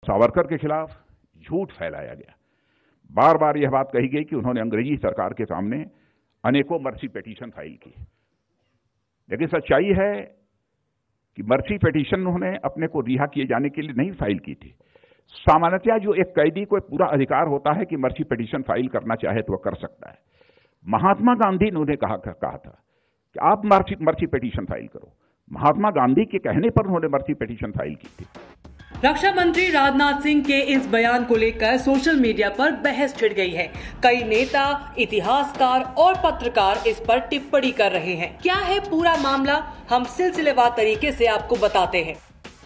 सावरकर के खिलाफ झूठ फैलाया गया। बार बार यह बात कही गई कि उन्होंने अंग्रेजी सरकार के सामने अनेकों मर्सी पिटीशन फाइल की, लेकिन सच्चाई है कि मर्सी पिटीशन उन्होंने अपने को रिहा किए जाने के लिए नहीं फाइल की थी। सामान्यतः जो एक कैदी को पूरा अधिकार होता है कि मर्सी पिटीशन फाइल करना चाहे तो वह कर सकता है। महात्मा गांधी ने उन्हें कहा था कि आप मर्सी पिटीशन फाइल करो। महात्मा गांधी के कहने पर उन्होंने मर्सी पिटीशन फाइल की थी। रक्षा मंत्री राजनाथ सिंह के इस बयान को लेकर सोशल मीडिया पर बहस छिड़ गई है। कई नेता, इतिहासकार और पत्रकार इस पर टिप्पणी कर रहे हैं। क्या है पूरा मामला, हम सिलसिलेवार तरीके से आपको बताते हैं।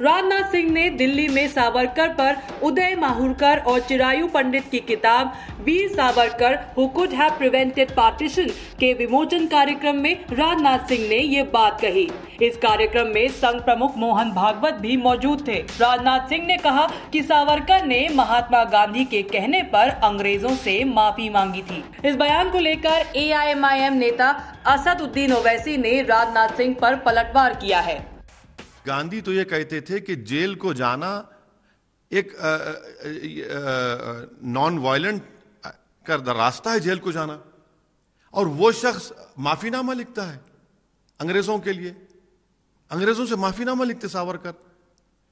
राजनाथ सिंह ने दिल्ली में सावरकर पर उदय माहुरकर और चिरायु पंडित की किताब Veer Savarkar who could have prevented partition के विमोचन कार्यक्रम में राजनाथ सिंह ने ये बात कही। इस कार्यक्रम में संघ प्रमुख मोहन भागवत भी मौजूद थे। राजनाथ सिंह ने कहा कि सावरकर ने महात्मा गांधी के कहने पर अंग्रेजों से माफी मांगी थी। इस बयान को लेकर AIMIM नेता असदुद्दीन ओवैसी ने राजनाथ सिंह पर पलटवार किया है। गांधी तो ये कहते थे कि जेल को जाना एक नॉन वायलेंट का रास्ता है, जेल को जाना, और वो शख्स माफीनामा लिखता है अंग्रेजों के लिए। अंग्रेजों से माफीनामा लिखते सावरकर,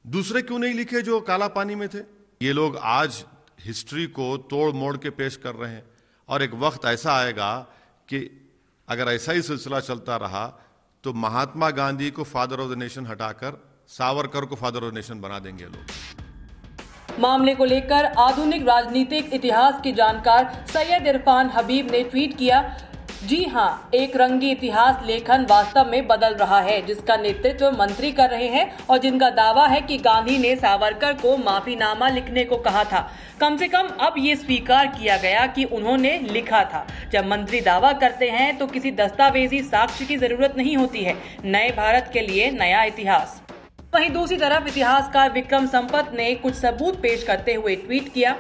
दूसरे क्यों नहीं लिखे जो काला पानी में थे? ये लोग आज हिस्ट्री को तोड़ मोड़ के पेश कर रहे हैं, और एक वक्त ऐसा आएगा कि अगर ऐसा ही सिलसिला चलता रहा तो महात्मा गांधी को फादर ऑफ द नेशन हटाकर सावरकर को फादर ऑफ द नेशन बना देंगे लोग। मामले को लेकर आधुनिक राजनीतिक इतिहास के जानकार सैयद इरफान हबीब ने ट्वीट किया, जी हाँ, एक रंगी इतिहास लेखन वास्तव में बदल रहा है, जिसका नेतृत्व मंत्री कर रहे हैं और जिनका दावा है कि गांधी ने सावरकर को माफीनामा लिखने को कहा था। कम से कम अब ये स्वीकार किया गया कि उन्होंने लिखा था। जब मंत्री दावा करते हैं तो किसी दस्तावेजी साक्ष्य की जरूरत नहीं होती है। नए भारत के लिए नया इतिहास। वहीं दूसरी तरफ इतिहासकार विक्रम संपत ने कुछ सबूत पेश करते हुए ट्वीट किया।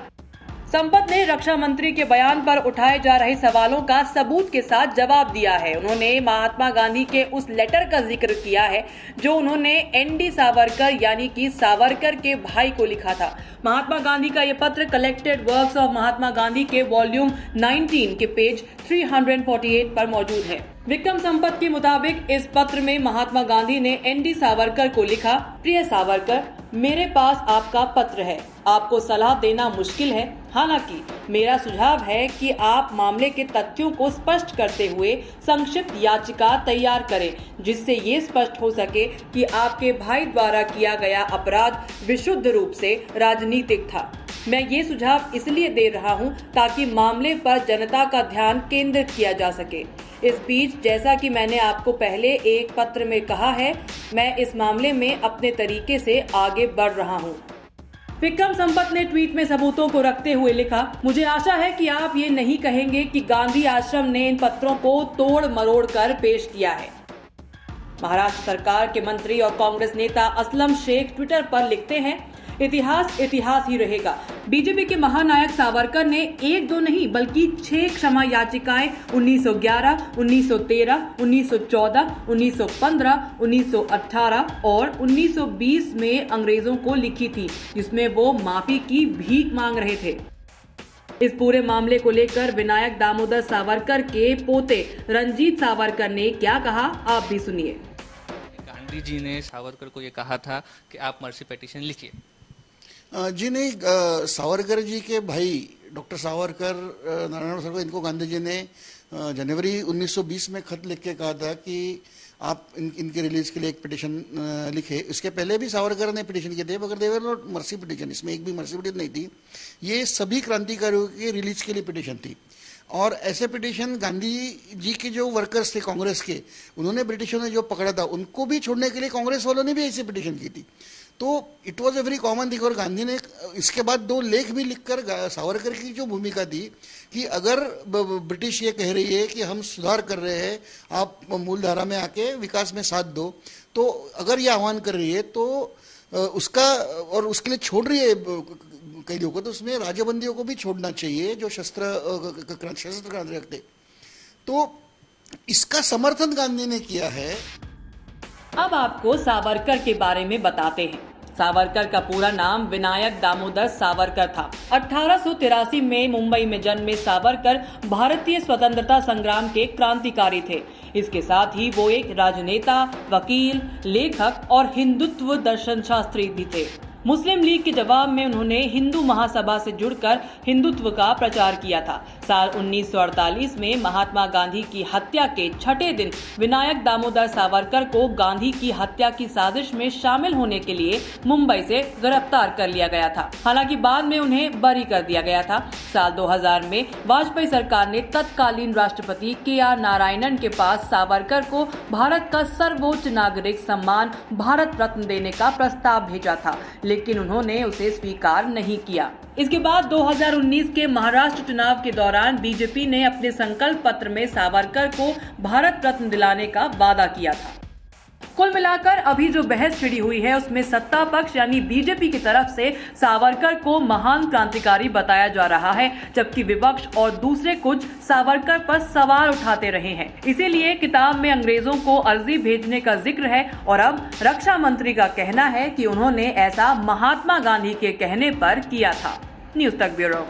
संपत ने रक्षा मंत्री के बयान पर उठाए जा रहे सवालों का सबूत के साथ जवाब दिया है। उन्होंने महात्मा गांधी के उस लेटर का जिक्र किया है जो उन्होंने ND सावरकर यानी कि सावरकर के भाई को लिखा था। महात्मा गांधी का यह पत्र collected works of Mahatma Gandhi के वॉल्यूम 19 के पेज 348 पर मौजूद है। विक्रम संपत के मुताबिक इस पत्र में महात्मा गांधी ने ND सावरकर को लिखा, प्रिय सावरकर, मेरे पास आपका पत्र है। आपको सलाह देना मुश्किल है, हालांकि मेरा सुझाव है कि आप मामले के तथ्यों को स्पष्ट करते हुए संक्षिप्त याचिका तैयार करें, जिससे ये स्पष्ट हो सके कि आपके भाई द्वारा किया गया अपराध विशुद्ध रूप से राजनीतिक था। मैं ये सुझाव इसलिए दे रहा हूँ ताकि मामले पर जनता का ध्यान केंद्रित किया जा सके। इस बीच, जैसा कि मैंने आपको पहले एक पत्र में कहा है, मैं इस मामले में अपने तरीके से आगे बढ़ रहा हूँ। विक्रम संपत ने ट्वीट में सबूतों को रखते हुए लिखा, मुझे आशा है कि आप ये नहीं कहेंगे कि गांधी आश्रम ने इन पत्रों को तोड़ मरोड़ कर पेश किया है। महाराष्ट्र सरकार के मंत्री और कांग्रेस नेता असलम शेख ट्विटर पर लिखते हैं, इतिहास इतिहास ही रहेगा। बीजेपी के महानायक सावरकर ने 1-2 नहीं बल्कि 6 क्षमा याचिकाएं 1911, 1913, 1914, 1915, 1918 और 1920 में अंग्रेजों को लिखी थी, जिसमें वो माफी की भीख मांग रहे थे। इस पूरे मामले को लेकर विनायक दामोदर सावरकर के पोते रंजीत सावरकर ने क्या कहा, आप भी सुनिए। गांधी जी ने सावरकर को ये कहा था कि आप मर्सी पिटीशन लिखिए। जी नहीं, सावरकर जी के भाई डॉक्टर सावरकर, नारायण सावरकर, इनको गांधी जी ने जनवरी 1920 में खत लिख के कहा था कि आप इनके रिलीज के लिए एक पिटीशन लिखे। इसके पहले भी सावरकर ने पिटीशन किए थे, मगर देवर नॉट मर्सी पिटीशन, इसमें एक भी मर्सी पिटीशन नहीं थी। ये सभी क्रांतिकारियों के रिलीज के लिए पिटीशन थी। और ऐसे पिटीशन गांधी जी के जो वर्कर्स थे कांग्रेस के, उन्होंने ब्रिटिशों ने जो पकड़ा था उनको भी छोड़ने के लिए कांग्रेस वालों ने भी ऐसी पिटीशन की थी। तो it was a very common thing. और गांधी ने इसके बाद 2 लेख भी लिखकर सावरकर की जो भूमिका थी कि अगर ब्रिटिश ये कह रही है कि हम सुधार कर रहे हैं, आप मूलधारा में आके विकास में साथ दो, तो अगर ये आह्वान कर रही है तो उसका, और उसके लिए छोड़ रही है कैदियों को, तो उसमें राजबंदियों को भी छोड़ना चाहिए जो शस्त्र क्रांति रखते। तो इसका समर्थन गांधी ने किया है। अब आपको सावरकर के बारे में बताते हैं। सावरकर का पूरा नाम विनायक दामोदर सावरकर था। 1883 में मुंबई में जन्मे सावरकर भारतीय स्वतंत्रता संग्राम के क्रांतिकारी थे। इसके साथ ही वो एक राजनेता, वकील, लेखक और हिंदुत्व दर्शन शास्त्री भी थे। मुस्लिम लीग के जवाब में उन्होंने हिंदू महासभा से जुड़कर हिंदुत्व का प्रचार किया था। साल 1948 में महात्मा गांधी की हत्या के छठे दिन विनायक दामोदर सावरकर को गांधी की हत्या की साजिश में शामिल होने के लिए मुंबई से गिरफ्तार कर लिया गया था। हालांकि बाद में उन्हें बरी कर दिया गया था। साल 2000 में वाजपेयी सरकार ने तत्कालीन राष्ट्रपति KR नारायणन के पास सावरकर को भारत का सर्वोच्च नागरिक सम्मान भारत रत्न देने का प्रस्ताव भेजा था, लेकिन उन्होंने उसे स्वीकार नहीं किया। इसके बाद 2019 के महाराष्ट्र चुनाव के दौरान बीजेपी ने अपने संकल्प पत्र में सावरकर को भारत रत्न दिलाने का वादा किया था। कुल मिलाकर अभी जो बहस छिड़ी हुई है उसमें सत्ता पक्ष यानी बीजेपी की तरफ से सावरकर को महान क्रांतिकारी बताया जा रहा है, जबकि विपक्ष और दूसरे कुछ सावरकर पर सवाल उठाते रहे हैं। इसीलिए किताब में अंग्रेजों को अर्जी भेजने का जिक्र है और अब रक्षा मंत्री का कहना है कि उन्होंने ऐसा महात्मा गांधी के कहने पर किया था। न्यूज़ तक ब्यूरो।